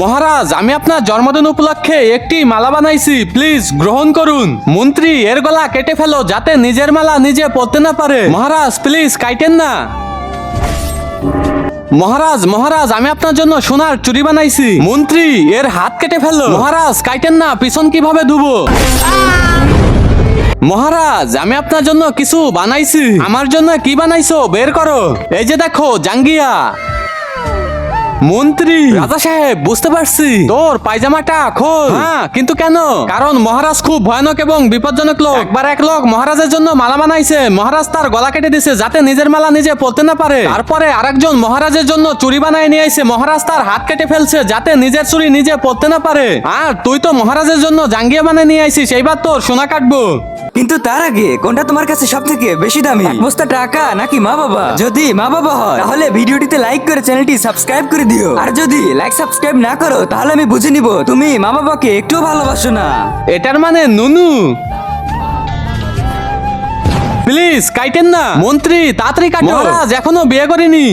মহারাজ, আমি আপনার জন্মদিন উপলক্ষে একটি মালা বানাইছি, প্লিজ গ্রহণ করুন। মন্ত্রী, এর গলা কেটে ফেলো যাতে নিজের মালা নিজে পরতে না পারে। মহারাজ প্লিজ কাইটেন না। মহারাজ মহারাজ, আমি আপনার জন্য সোনার চুড়ি বানাইছি। মন্ত্রী, এর হাত কেটে ফেলো। মহারাজ কাইটেন না, পিছন কিভাবে ধুবো? মহারাজ, আমি আপনার জন্য কিছু বানাইছি। আমার জন্য কি বানাইছো বের করো। এই যে দেখো, জাঙ্গিয়া। মন্ত্রী, রাজা সাহেব বুঝতে পারছি, তোর পায়জামাটা খোল। হ্যাঁ, কিন্তু কেন? কারণ মহারাজ খুব ভয়ানক এবং বিপজ্জনক লোক। একবার এক লোক মহারাজের জন্য মালা বানাইছে, মহারাজ তার গলা কেটে দিছে যাতে নিজের মালা নিজে পরতে না পারে। তারপরে আরেকজন মহারাজের জন্য চুরি বানায় নিয়ে আইছে, মহারাজ তার হাত কেটে ফেলছে যাতে নিজের চুরি নিজে পরতে না পারে। আর তুই তো মহারাজের জন্য জাঙ্গিয়া বানায় নিয়ে আইছিস, এইবার তোর সোনা কাটবো। কিন্তু তার আগে কোনটা তোমার কাছে সব থেকে বেশি দামি, এক বস্তা টাকা নাকি মা বাবা? যদি মা বাবা হয় তাহলে ভিডিওটিতে লাইক করে চ্যানেলটি সাবস্ক্রাইব করে দিও। আর যদি লাইক সাবস্ক্রাইব না করো তাহলে আমি বুঝে নিব তুমি মা বাবাকে একটু ভালোবাসো না। এটার মানে নুনু। প্লিজ কাইটেন না। মন্ত্রী তাড়াতাড়ি কাটো। মহারাজ এখনো বিয়ে করিনি।